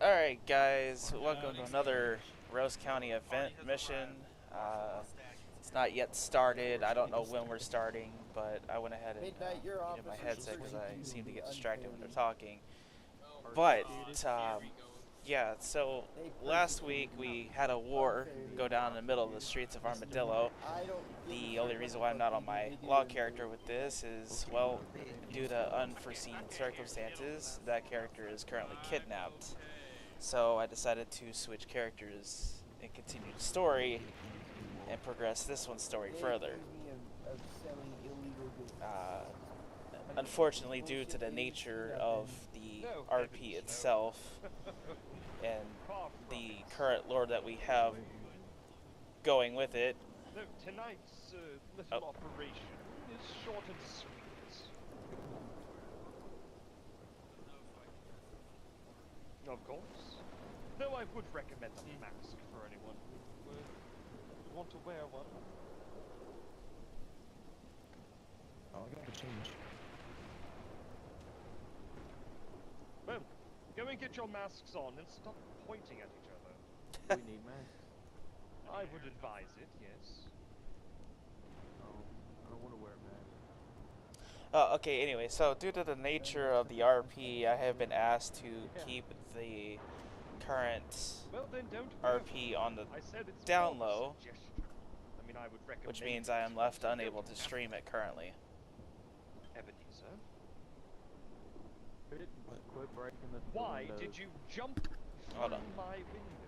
Alright guys, welcome to another Rose County event mission. It's not yet started. I don't know when we're starting, but I went ahead and Midnight, your muted my officers headset because I critiquing seem to the get distracted when they're unpaid. talking. But, yeah, so They last week persecuted we me had a war unfairly. go down in the middle of the streets of Armadillo. I don't give a The only shit what reason the why I'm fuck not they on do. my They do law them character dirty. with this is, well, due to unforeseen circumstances, that character is currently kidnapped. So I decided to switch characters and continue the story and progress this one's story They further. accuse me of selling illegal goods. Uh, I mean, Unfortunately, due to bullshit the they just do nature nothing. of the No RP heavens, no. itself and Far from the it. current lore that we have going with it, No, tonight's little oh, operation is short and sweet. Of course. Though I would recommend a mask for anyone who would want to wear one. Oh, I gotta change. Well, go and get your masks on and stop pointing at each other. We need masks. I would advise it, yes. Oh, I don't want to wear a mask. Okay, anyway, so due to the nature of the RP, I have been asked to keep the current Well then don't wear RP on the I said it's down more of a low, suggestion. I mean, I would recommend which means I am it, left but you unable don't to have stream it currently. Ebenezer, Quit breaking the why windows. did you jump Hold through on. my window?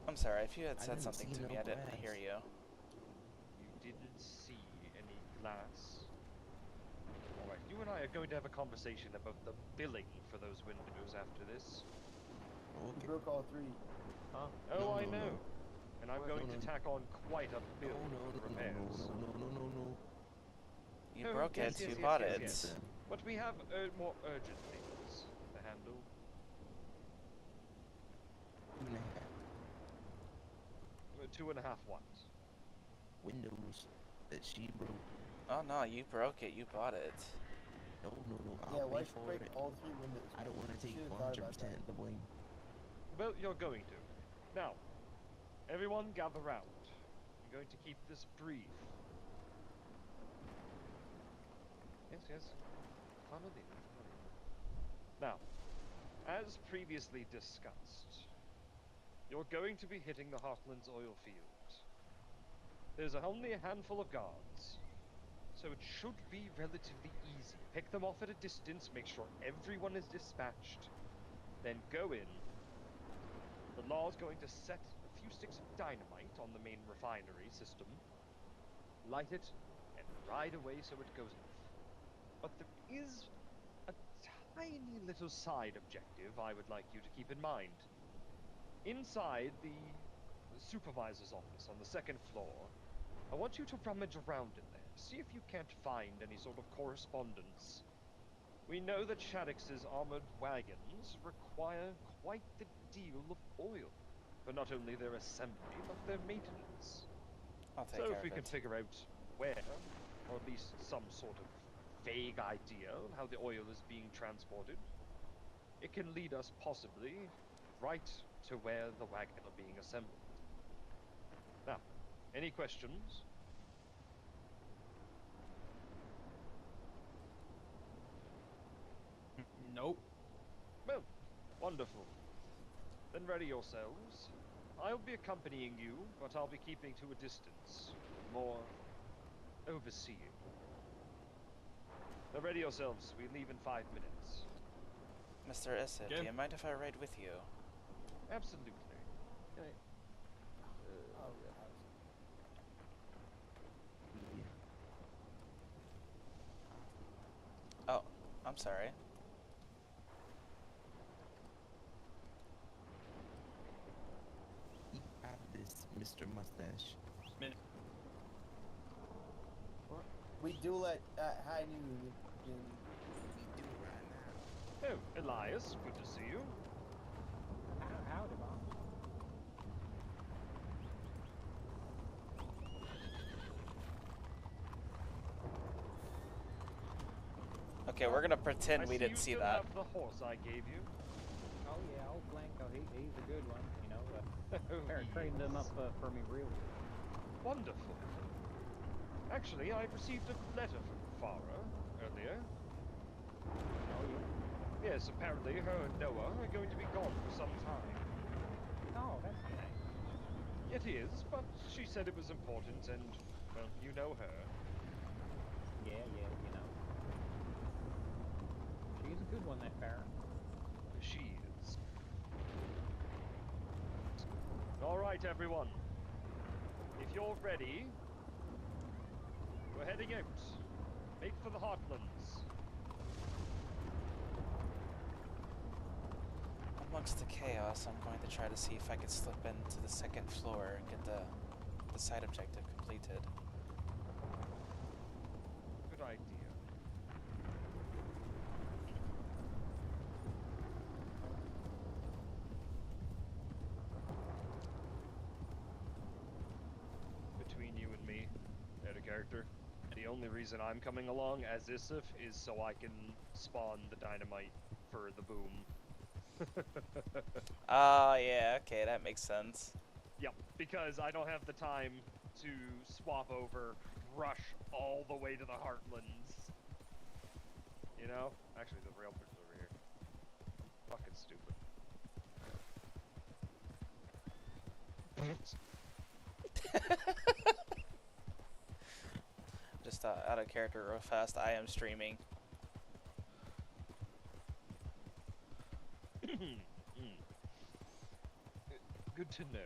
I'm sorry, if you had I said didn't something see to me, no I didn't glass. hear you. You didn't see any glass. Alright, you and I are going to have a conversation about the billing for those windows after this. You Okay. broke all three. Huh? Oh, No, I no, know. no. And I'm What? going No, to no. tack on quite a bill No, for no, no, repairs. no, no, no, no, no. You Oh, broke yes, it, yes, you yes, bought yes, it. yes. But we have more urgent things to handle. 2.5 2.5 what? windows that she broke. Oh no, you broke it, you bought it. No, no, no. Yeah, I'll why pay should you for break it. all three windows? I don't want to take Should've thought about that. 100% of the blame. Well, you're going to. Now, everyone gather round. I'm going to keep this brief. Yes, yes. Follow me. Now, as previously discussed, you're going to be hitting the Heartlands oil field. There's only a handful of guards, so it should be relatively easy. Pick them off at a distance, make sure everyone is dispatched, then go in. The law's going to set a few sticks of dynamite on the main refinery system, light it, and ride away so it goes off. But there is a tiny little side objective I would like you to keep in mind. Inside the supervisor's office on the second floor, I want you to rummage around in there, see if you can't find any sort of correspondence. We know that Shaddix's armored wagons require quite the deal of oil for not only their assembly, but their maintenance. I'll take So care if we of can it. figure out where, or at least some sort of vague idea of how the oil is being transported, it can lead us possibly right to where the wagon are being assembled. Now, any questions? Nope. Well, wonderful. Then ready yourselves. I'll be accompanying you, but I'll be keeping to a distance. More overseeing. Now ready yourselves. We leave in 5 minutes. Mr. Issa, do Okay. you mind if I ride with you? Absolutely. Can I? Oh, Yeah. Oh, I'm sorry. Eat out of this, Mr. Mustache. we duel at high noon. We do it right now. Oh, Elias, good to see you. Howdy, boss. Okay, we're gonna pretend I we see didn't you see still that. have the horse I gave you. Oh yeah, old Blanco, he's a good one. You know, He trained him up is. for me real. Wonderful. Actually, I received a letter from Farah earlier. Oh yeah. Yes, apparently her and Noah are going to be gone for some time. Oh, that's nice. It is, but she said it was important and, well, you know her. Yeah, you know. She's a good one, that Farrah. She is. All right, everyone. If you're ready, we're heading out. Make for the Heartlands. Amongst the chaos, I'm going to try to see if I can slip into the second floor and get the side objective completed. Good idea. Between you and me, out of character, the only reason I'm coming along as Isif is so I can spawn the dynamite for the boom. Oh, yeah, okay, that makes sense. Yep, because I don't have the time to swap over, rush all the way to the Heartlands. You know? Actually, the rail bridge is over here. Fucking stupid. Just out of character real fast, I am streaming. Good to know.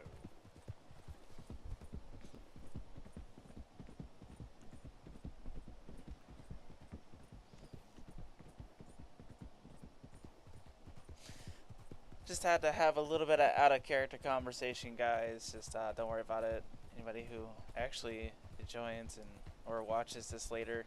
Just had to have a little bit of out of character conversation, guys. Just don't worry about it. Anybody who actually joins and or watches this later.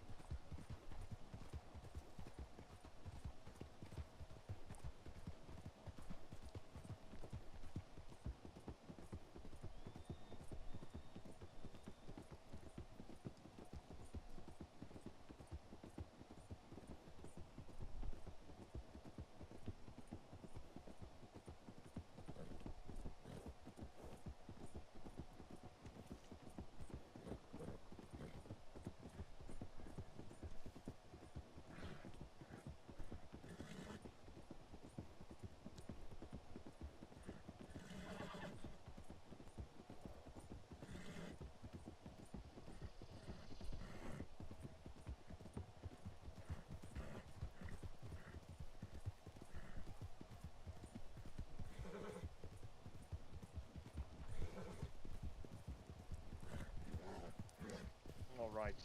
Alright.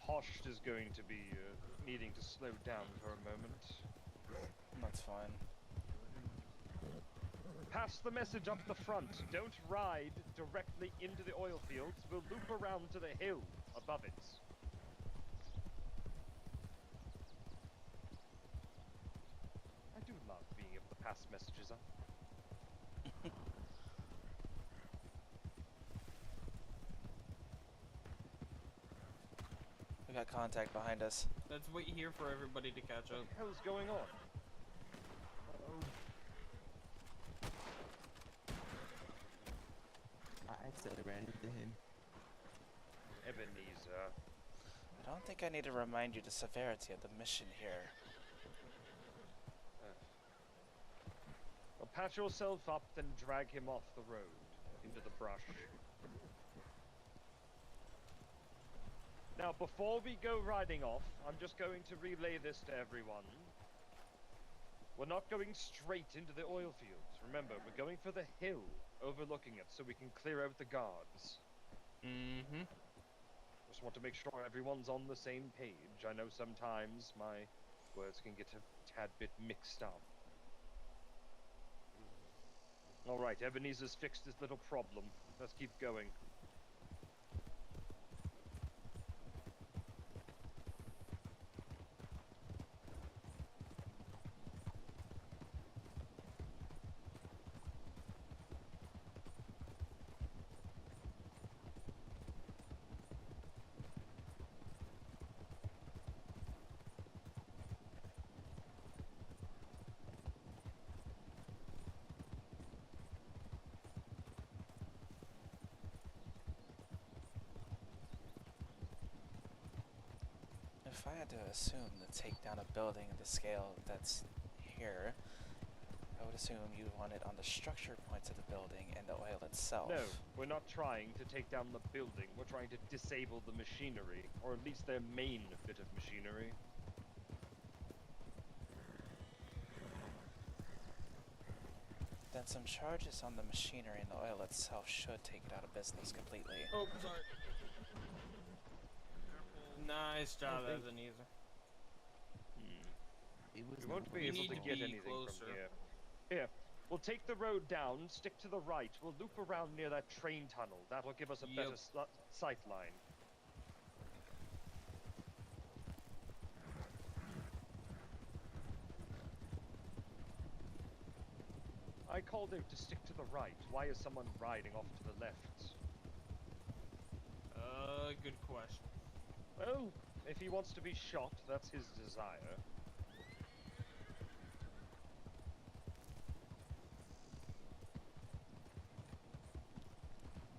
Hosht is going to be needing to slow down for a moment. That's fine. Pass the message up the front. Don't ride directly into the oil fields. We'll loop around to the hill above it. I do love being able to pass messages up. We got contact behind us. Let's wait here for everybody to catch up. What the hell's going on? I accidentally ran into him. Ebenezer. I don't think I need to remind you the severity of the mission here. Well, patch yourself up, then drag him off the road into the brush. Now, before we go riding off, I'm just going to relay this to everyone. We're not going straight into the oil fields. Remember, we're going for the hill overlooking it so we can clear out the guards. Mm-hmm. Just want to make sure everyone's on the same page. I know sometimes my words can get a tad bit mixed up. Alright, Ebenezer's fixed his little problem. Let's keep going. if I had to assume to take down a building at the scale that's here, I would assume you want it on the structure points of the building and the oil itself. No, we're not trying to take down the building. We're trying to disable the machinery, or at least their main bit of machinery. Then some charges on the machinery and the oil itself should take it out of business completely. Oh, sorry. Nice job, Ebenezer. It was We won't not be We able need to to get be anything closer. from here. Here, we'll take the road down, stick to the right. We'll loop around near that train tunnel. That'll give us a Yep. better sight line. I called out to stick to the right. Why is someone riding off to the left? Good question. Well, if he wants to be shot, that's his desire.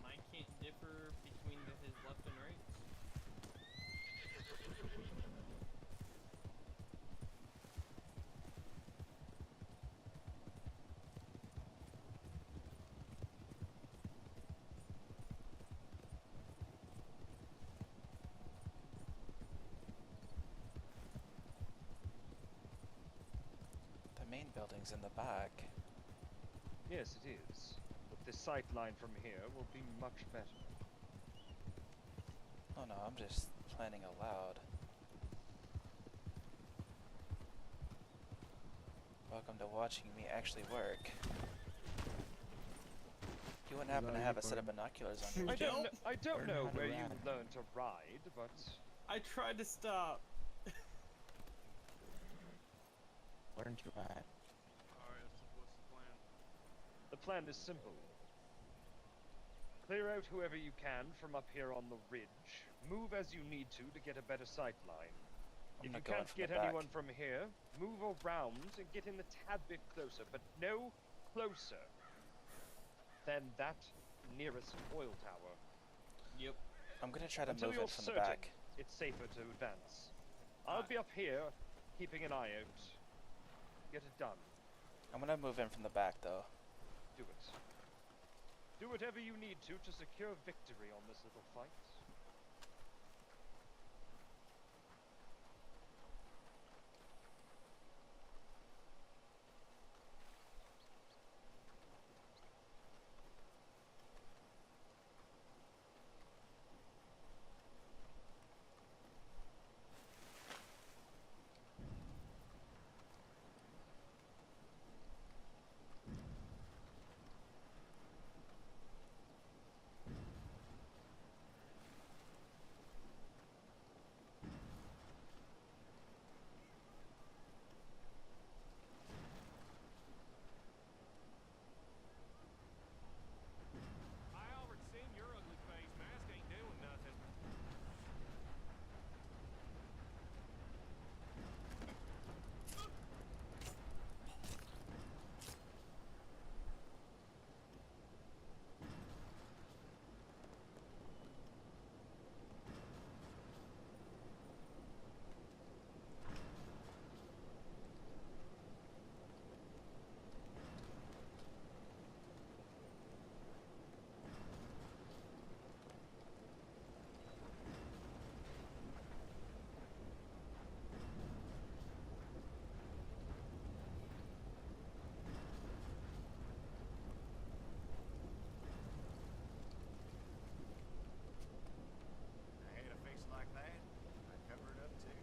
Mine can't differ between his left and right. The main building's in the back. Yes, it is. But the sight line from here will be much better. Oh no, I'm just planning aloud. Welcome to watching me actually work. You wouldn't happen to have a set of binoculars on you, I would you? don't Learn know how to where you ride. learned to ride, but I tried to stop. Learn to ride. Alright, so what's the plan? the plan is simple. Clear out whoever you can from up here on the ridge. Move as you need to get a better sight line. I'm If you gonna go in can't from get the back. anyone from here, move around and get in a tad bit closer, but no closer than that nearest oil tower. Yep. I'm gonna try to Until move you're in from the certain back. it's safer to advance. I'll be up here, keeping an eye out. Get it done. I'm gonna move in from the back though. Do it. Do whatever you need to secure victory on this little fight. I already seen your ugly face. Mask ain't doing nothing. I hate a face like that. I cover it up too.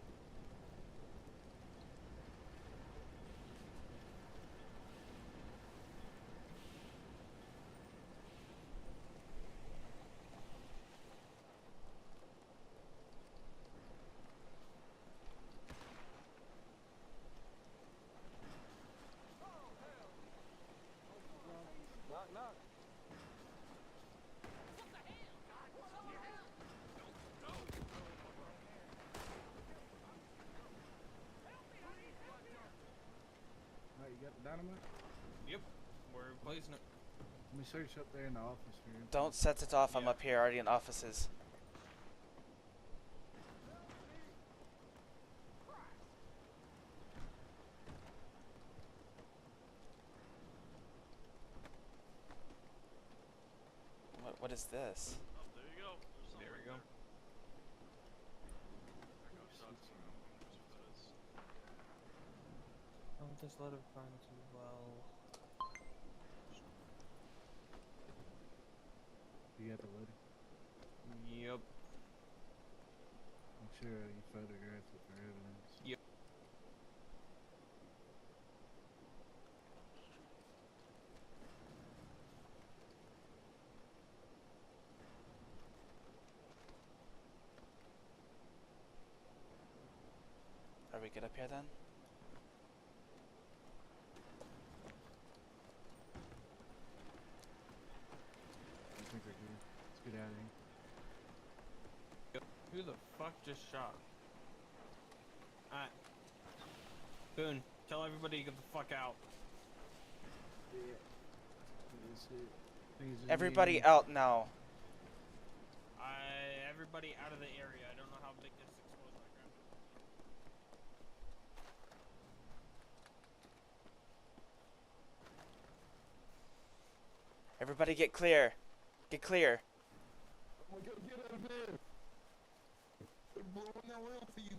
Knock, knock. Right, you got the dynamite? Yep. We're replacing it. Let me search up there in the office here. Don't set it off. I'm Yeah. up here already in offices. is this? Oh, there you go. There we go. Oh, there's a lot of requirements as well. You got the letter? Yep. Make sure you photograph it for evidence. Yep. Are we good up here then? I think we're good. Let's get out of here. Who the fuck just shot? Alright. Boone, tell everybody to get the fuck out. Everybody out now. Everybody out of the area. I don't know how big this explosion Everybody get clear. Get clear. Oh my god, get out of there! They're blowing their oil for you.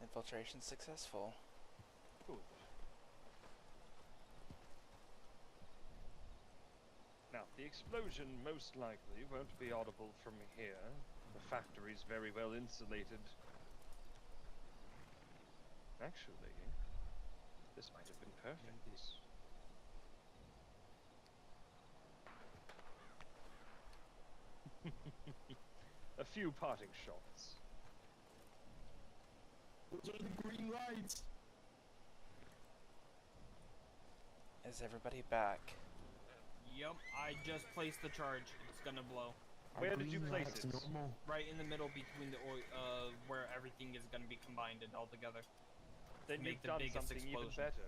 Infiltration successful. Good. Now, the explosion most likely won't be audible from here. The factory's very well insulated. Actually, this might have been perfect. A few parting shots. Those are the green lights. Is everybody back? Yep, I just placed the charge. It's gonna blow. Where did you place it? Normal. Right in the middle between the oil, where everything is gonna be combined and all together. Then Make you've the done biggest something even explosion. better.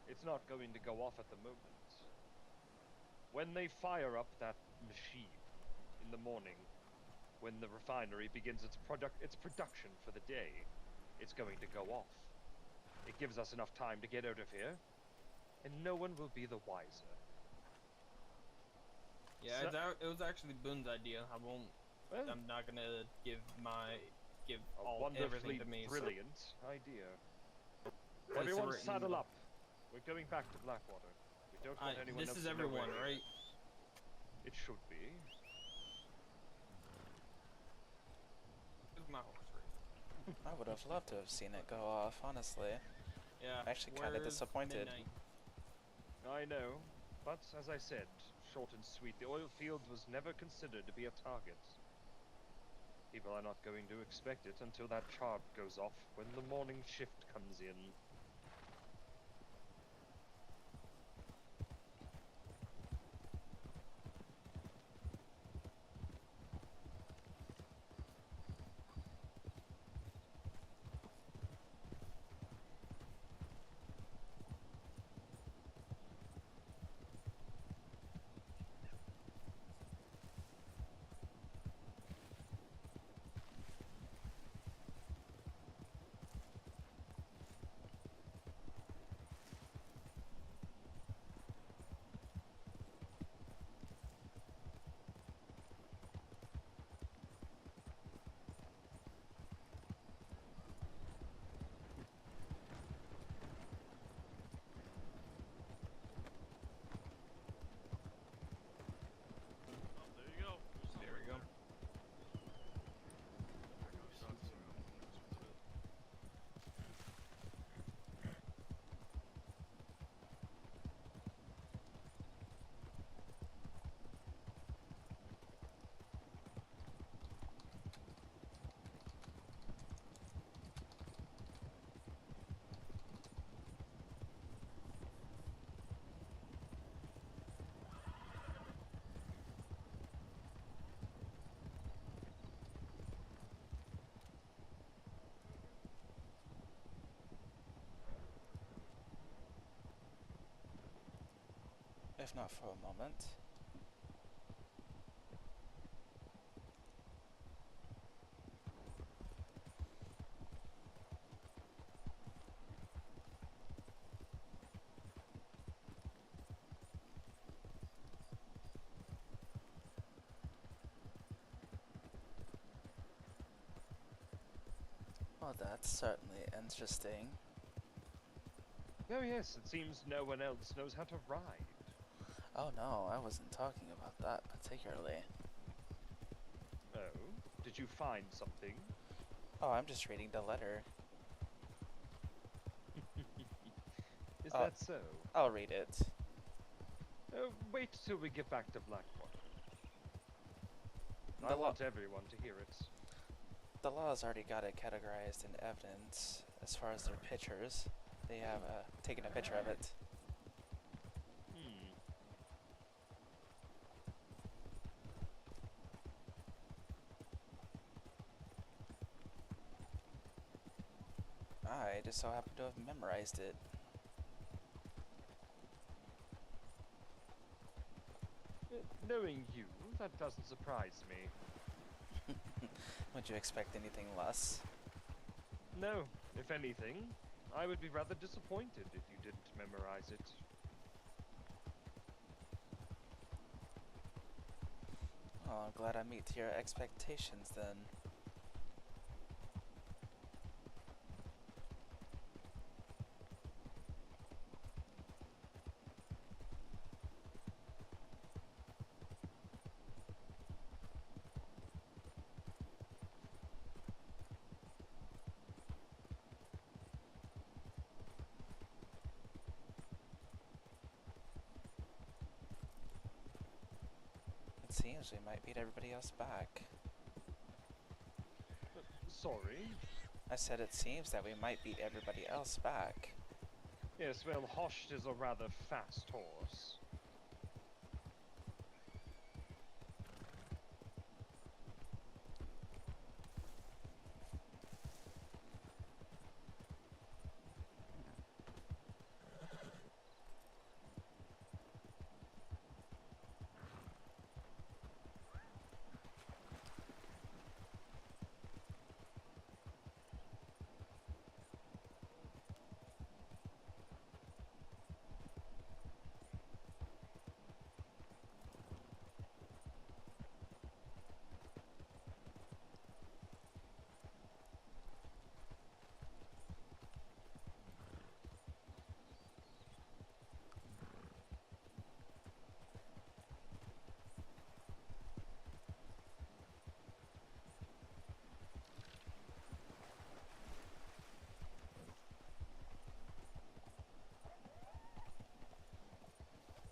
It's not going to go off at the moment. When they fire up that machine in the morning, when the refinery begins its production for the day, it's going to go off. It gives us enough time to get out of here, and no one will be the wiser. Yeah, So- it was actually Boone's idea. Well, I'm not gonna give a everything wonderfully to me. so- brilliant idea. Place Everyone it right in the saddle middle. up. We're going back to Blackwater. We don't want anyone This else is to know everyone, where right? it should be. Where's my horse race? I would have loved to have seen it go off, honestly. Yeah. I'm actually kinda where's disappointed. Midnight? I know, but as I said, short and sweet, the oil field was never considered to be a target. People are not going to expect it until that charge goes off when the morning shift comes in. if not for a moment. Well, that's certainly interesting. Oh yes, it seems no one else knows how to ride. Oh no, I wasn't talking about that particularly. Oh, did you find something? Oh, I'm just reading the letter. Is that so? I'll read it. Wait till we get back to Blackwater. I The, want everyone to hear it. the law's already got it categorized in evidence as far as their pictures. They have taken a picture of it. Hmm. I just so happen to have memorized it. Knowing you, that doesn't surprise me. Would you expect anything less? No, if anything, I would be rather disappointed if you didn't memorize it. Oh, I'm glad I meet your expectations then. It seems we might beat everybody else back. Sorry? I said it seems that we might beat everybody else back. Yes, well, Hosht is a rather fast horse.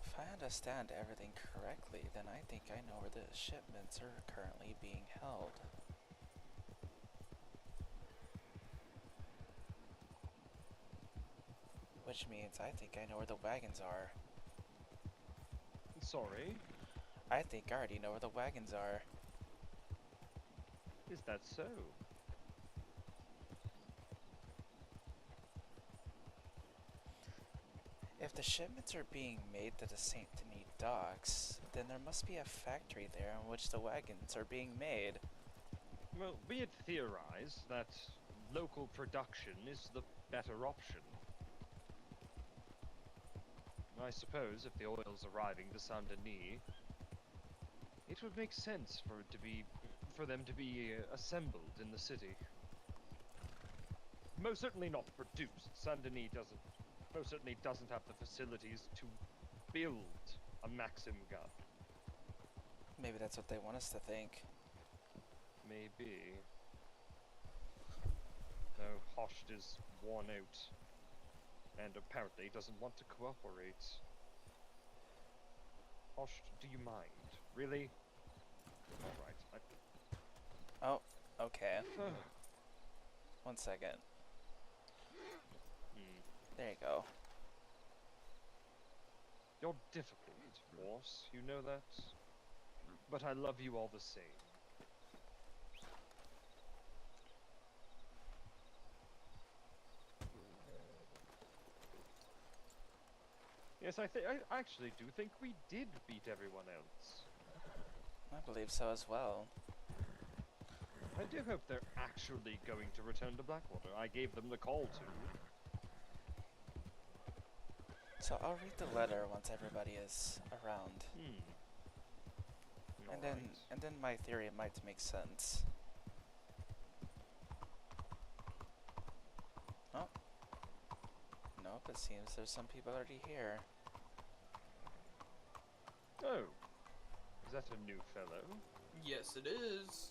If I understand everything correctly, then I think I know where the shipments are currently being held. Which means I think I know where the wagons are. Sorry? I think I already know where the wagons are. Is that so? If the shipments are being made to the Saint Denis docks, then there must be a factory there in which the wagons are being made. Well, be it theorized that local production is the better option. I suppose if the oil's arriving to Saint Denis, it would make sense for them to be assembled in the city. Most certainly not produced. Saint Denis most certainly doesn't have the facilities to build a Maxim gun. Maybe that's what they want us to think. Maybe. No, Hosht is worn out, and apparently doesn't want to cooperate. Hosht, do you mind? Really? Alright. Oh, okay. 1 second. There you go. You're difficult, Morse, you know that? But I love you all the same. Yes, I actually do think we did beat everyone else. I believe so as well. I do hope they're actually going to return to Blackwater. I gave them the call to. So I'll read the letter once everybody is around. And then my theory might make sense. Oh. Nope, it seems there's some people already here. Oh. Is that a new fellow? Yes, it is.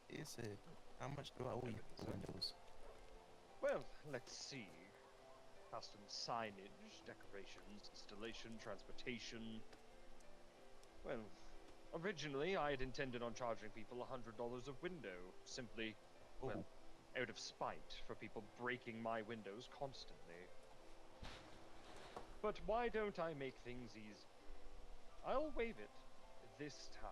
Is it? How much do I owe you for windows? Well, let's see. Custom signage, decorations, installation, transportation. Well, originally I had intended on charging people $100 a window, simply, well, out of spite for people breaking my windows constantly. But why don't I make things easy? I'll waive it this time.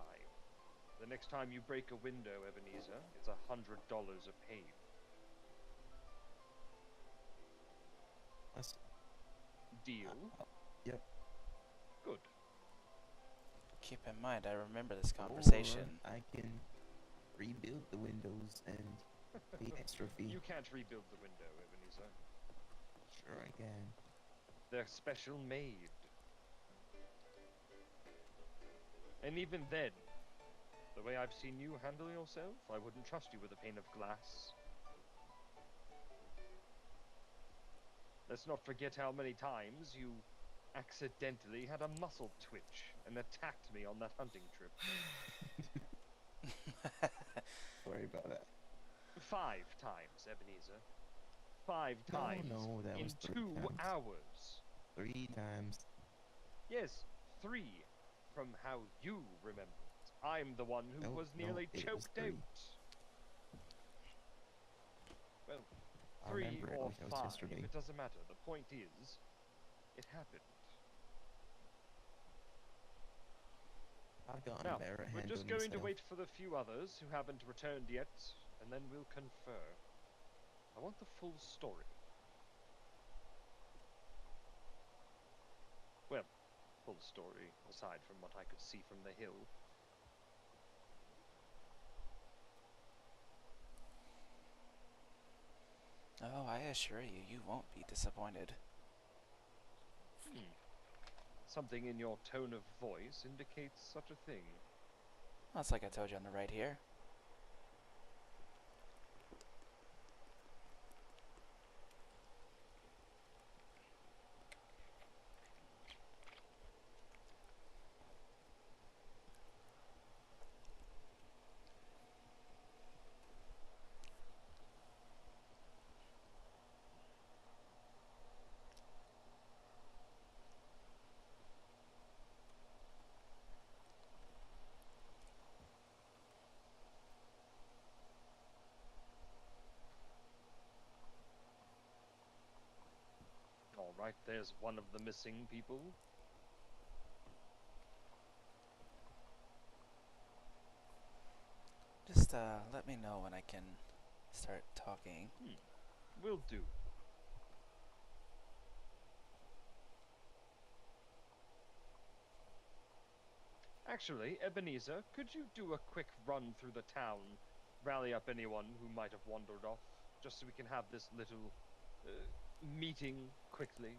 The next time you break a window, Ebenezer, it's $100 a page. That's Deal? yep. Good. Keep in mind, I remember this conversation. Or I can rebuild the windows and pay extra fee. You can't rebuild the window, Ebenezer. Sure I can. They're special made. And even then, the way I've seen you handle yourself, I wouldn't trust you with a pane of glass. Let's not forget how many times you accidentally had a muscle twitch and attacked me on that hunting trip. Sorry about that. 5 times, Ebenezer. 5 times No, that in was 3 2 times. hours. 3 times. Yes, 3 from how you remember it. I'm the one who No, was no, nearly it was choked 3. out. Well, I 3 remember it or like it was 5, yesterday. it doesn't matter. The point is, it happened. I've gotten Now, better at we're handling just going to myself. wait for the few others who haven't returned yet, and then we'll confer. I want the full story. Well, full story, aside from what I could see from the hill. Oh, I assure you, you won't be disappointed. Something in your tone of voice indicates such a thing. Well, it's like I told you on the right here. Alright, there's one of the missing people. Just let me know when I can start talking. Will do. Actually, Ebenezer, could you do a quick run through the town, rally up anyone who might have wandered off, just so we can have this little meeting quickly?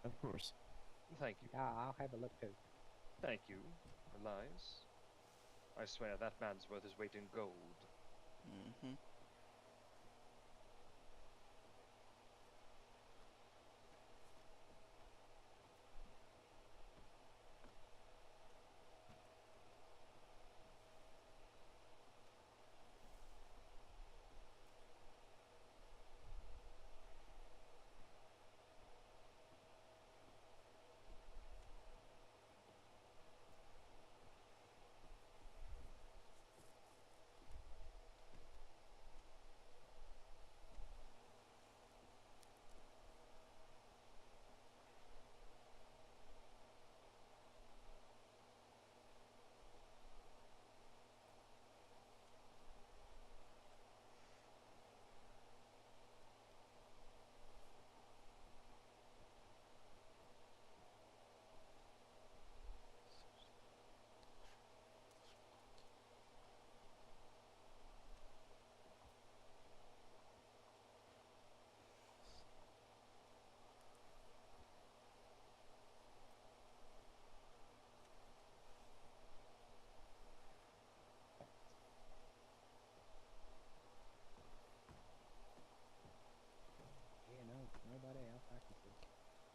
Of course. Thank you. Yeah, I'll have a look too. Thank you, Elias. I swear that man's worth his weight in gold. Mm-hmm.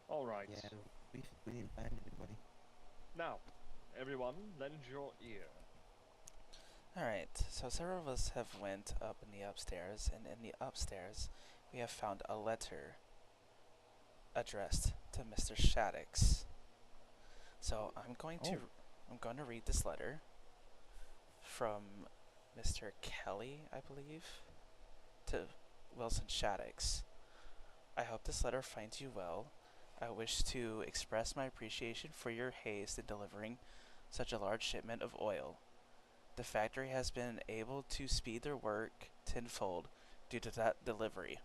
All right. Yeah, we didn't find anybody. Now, everyone, lend your ear. Alright, so several of us have went up in the upstairs, and in the upstairs we have found a letter addressed to Mr. Shaddix. So I'm going to read this letter from Mr. Kelly, I believe, to Wilson Shaddix. I hope this letter finds you well. I wish to express my appreciation for your haste in delivering such a large shipment of oil. The factory has been able to speed their work tenfold due to that delivery.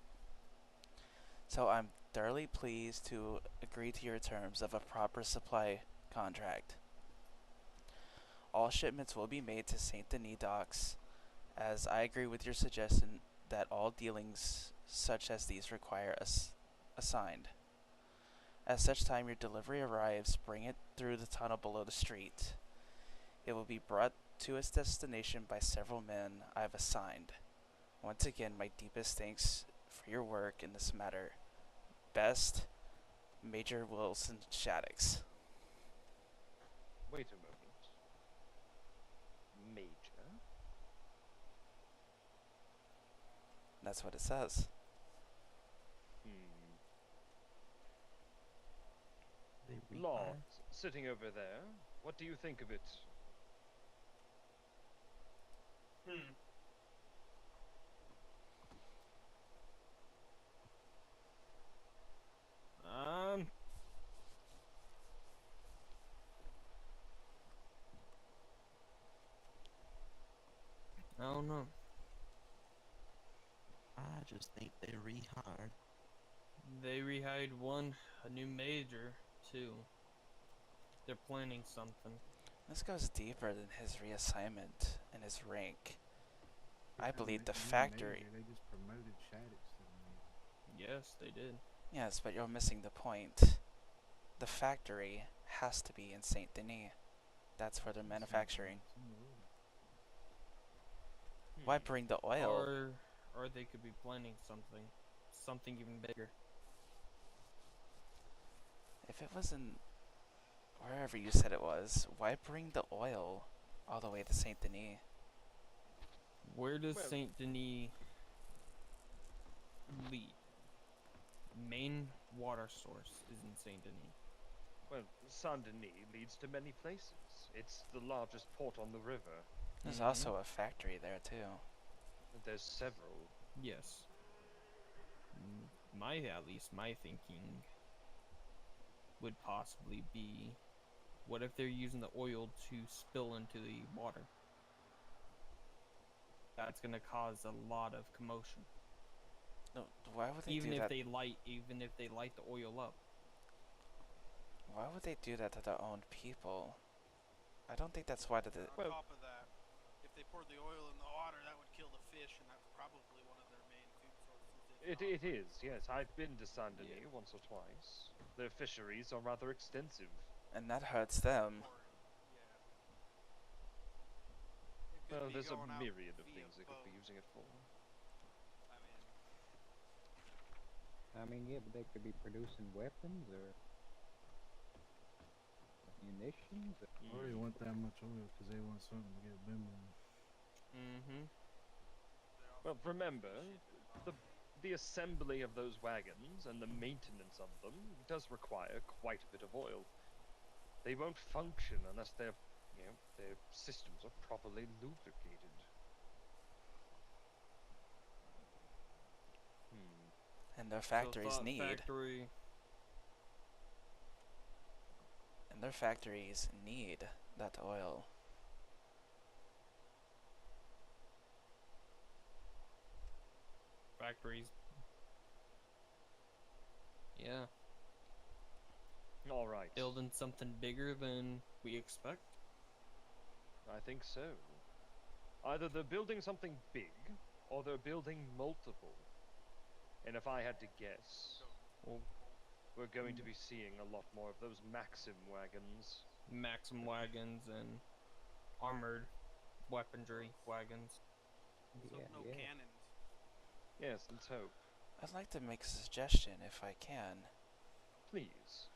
So I'm thoroughly pleased to agree to your terms of a proper supply contract. All shipments will be made to St. Denis docks, as I agree with your suggestion that all dealings such as these require assigned. At such time your delivery arrives, bring it through the tunnel below the street. It will be brought to its destination by several men I have assigned. Once again, my deepest thanks for your work in this matter. Best, Major Wilson Shaddix. Wait a moment. Major? That's what it says. Lord, sitting over there, what do you think of it? I don't know. I just think they rehired. They rehired one, a new major, too. They're planning something. This goes deeper than his reassignment and his rank. I believe the factory... They just promoted Shaddix to the major. Yes, they did. Yes, but you're missing the point. The factory has to be in Saint Denis. That's where they're manufacturing. Why bring the oil? Or they could be planning something even bigger. If it was in wherever you said it was, why bring the oil all the way to Saint Denis? Where does Saint Denis lead? Main water source is in Saint Denis. Well, Saint Denis leads to many places. It's the largest port on the river. There's also a factory there too. There's several. Yes. At least my thinking would possibly be, what if they're using the oil to spill into the water? That's gonna cause a lot of commotion. No, why would they Even do if that? even if they light the oil up. Why would they do that to their own people? I don't think that's why On top of that, if they poured the oil in the water, that would kill the fish, and that's probably one of their main food sources. It is, yes. I've been to Saint Denis once or twice. Their fisheries are rather extensive. And that hurts them. Well, there's a myriad of things they could be using it for. I mean, yeah, but they could be producing weapons or munitions. Or they want that much oil because they want something to get booming. Well, remember, the assembly of those wagons and the maintenance of them does require quite a bit of oil. They won't function unless their systems are properly lubricated. And their factories And their factories need that oil. Factories. Yeah. All right. Building something bigger than we expect. I think so. Either they're building something big, or they're building multiple. And if I had to guess, we're going to be seeing a lot more of those Maxim wagons. Maxim wagons and armored weaponry wagons. No cannons. Yes, let's hope. I'd like to make a suggestion if I can. please.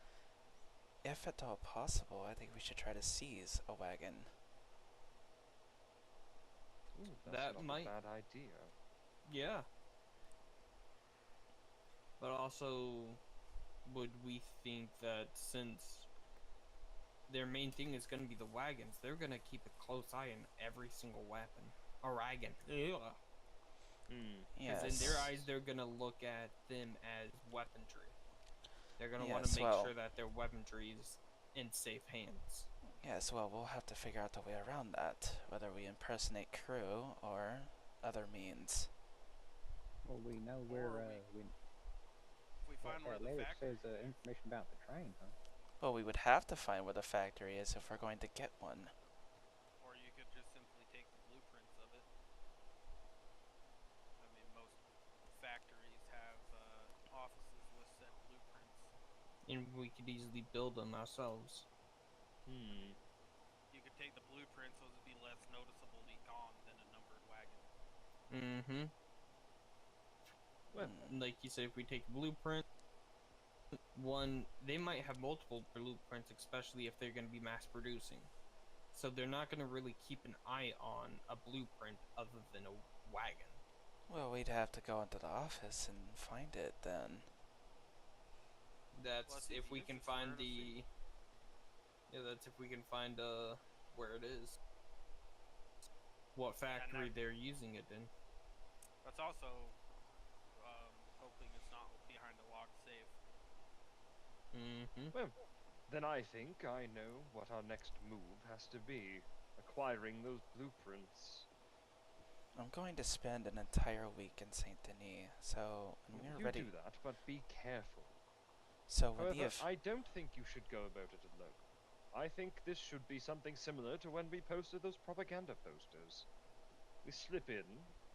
If at all possible, I think we should try to seize a wagon. Ooh, that's That not might- a bad idea. Yeah. But also, would we think that since their main thing is going to be the wagons, they're going to keep a close eye on every single weapon or wagon? Because in their eyes, they're going to look at them as weaponry. They're going to want Yes, to make well- sure that their weaponry is in safe hands. Yes, well, we'll have to figure out the way around that, whether we impersonate crew or other means. Well, we know where If we find where that the letter factory says information about the train, huh? Well, we would have to find where the factory is if we're going to get one. or you could just simply take the blueprints of it. I mean, most factories have offices with set blueprints. And we could easily build them ourselves. You could take the blueprints, those would be less noticeably gone than a numbered wagon. Mm-hmm. Well, Like you said, if we take blueprint, one, they might have multiple blueprints, especially if they're going to be mass producing. So they're not going to really keep an eye on a blueprint other than a wagon. Well, we'd have to go into the office and find it then. That's Well, it's if easy we if can it's find rare to see. yeah, that's if we can find where it is. What factory that- they're using it in. That's also hoping it's not behind a locked safe. Mm-hmm. Well, then I think I know what our next move has to be. Acquiring those blueprints. I'm going to spend an entire week in Saint Denis, so when we're You ready. do that, but be careful. So when However, the I don't think you should go about it alone. I think this should be something similar to when we posted those propaganda posters. We slip in,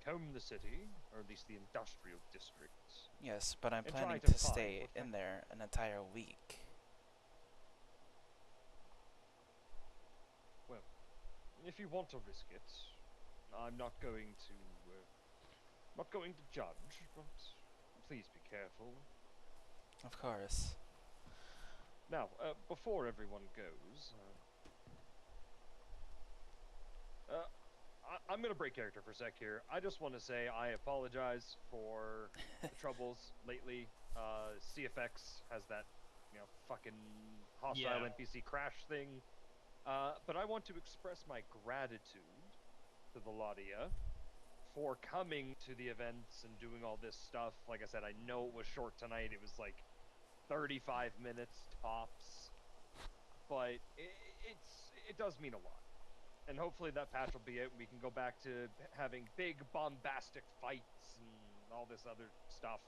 comb the city, or at least the industrial districts. yes, but I'm and try planning to to find stay what in there an entire week. Well, if you want to risk it, I'm not going to judge, but please be careful. Of course. Now, before everyone goes, I'm gonna break character for a sec here. I just want to say I apologize for the troubles lately. CFX has that, fucking hostile Yeah. NPC crash thing. But I want to express my gratitude to the Ladia for coming to the events and doing all this stuff. Like I said, I know it was short tonight. It was like 35 minutes tops, but it does mean a lot. And hopefully that patch will be it. We can go back to having big bombastic fights and all this other stuff.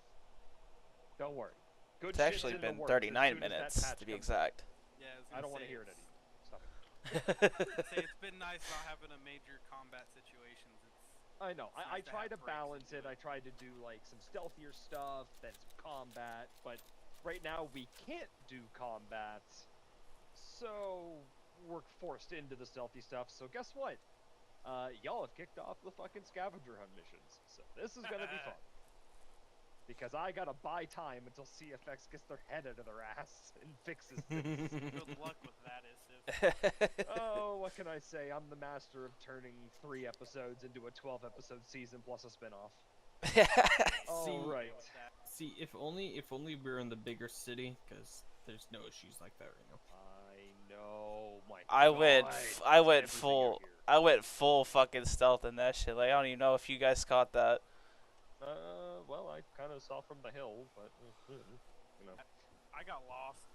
Don't worry. Good It's shit's actually in the been works as 39 soon as that minutes patch to be comes exact. Yeah, I don't want to hear it it's- anymore. Stop it. Say it's been nice not having a major combat situations. I know. It's I nice to try have to breaks balance into it. I tried to do like some stealthier stuff, then some combat, but right now we can't do combat, so we're forced into the stealthy stuff. So guess what? Y'all have kicked off the fucking scavenger hunt missions, so this is gonna be fun. Because I gotta buy time until CFX gets their head out of their ass and fixes things. Good luck with that, Isif. Oh, what can I say? I'm the master of turning 3 episodes into a 12-episode season plus a spin-off. All right. See, if only we're in the bigger city, because there's no issues like that right now. I know, my I God, went it's I went everything full out here. I went full fucking stealth in that shit. Like I don't even know if you guys caught that. Well, I kind of saw from the hill, but I got lost.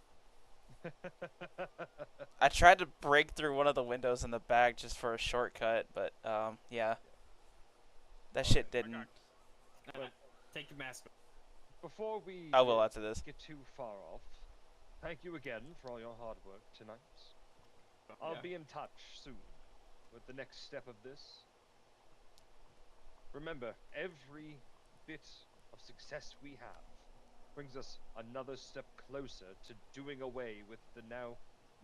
I tried to break through one of the windows in the back just for a shortcut, but yeah. That shit didn't. Take your mask off. Before we I will after this. get too far off, thank you again for all your hard work tonight. I'll Yeah. be in touch soon with the next step of this. Remember, every bit of success we have brings us another step closer to doing away with the now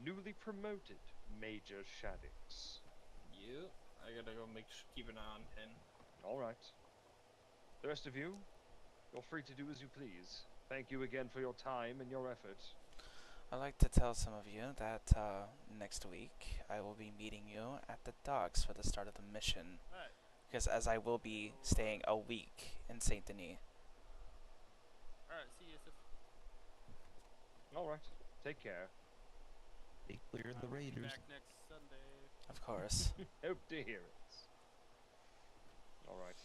newly promoted Major Shaddix. Yeah, I gotta go keep an eye on him. All right. The rest of you, you're free to do as you please. thank you again for your time and your effort. I'd like to tell some of you that next week I will be meeting you at the docks for the start of the mission. Right. Because as I will be staying a week in Saint Denis. Alright, see you, Yusuf. Alright, take care. They cleared the I will be Raiders. back next Sunday. Of course. Hope to hear it. Alright.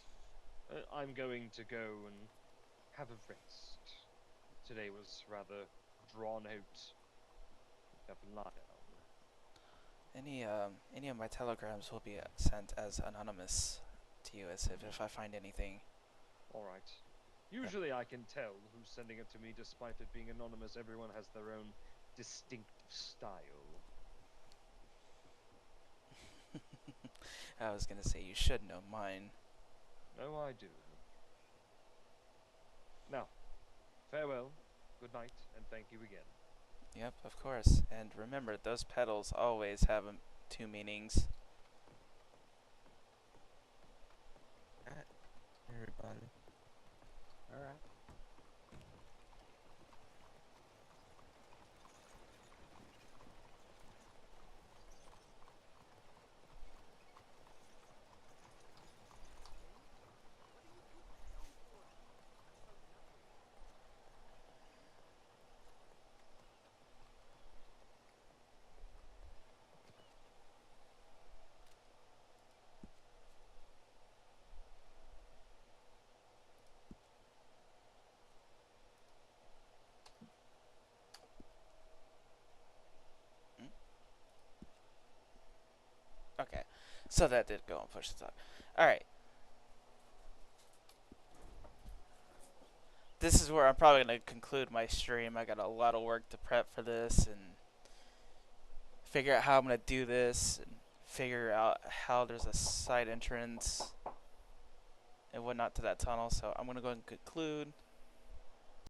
I'm going to go and have a rest. Today was rather drawn out. Have a lie down. Any of my telegrams will be sent as anonymous to you, as if I find anything. Alright. Usually I can tell who's sending it to me despite it being anonymous. Everyone has their own distinctive style. I was gonna say you should know mine. Oh, I do. Now, farewell, good night, and thank you again. Yep, of course. And remember, those petals always have two meanings. Everybody. Alright. Okay, so that did go and push the talk. Alright. This is where I'm probably going to conclude my stream. I got a lot of work to prep for this and figure out how I'm going to do this and figure out how there's a side entrance and whatnot to that tunnel. So I'm going to go and conclude.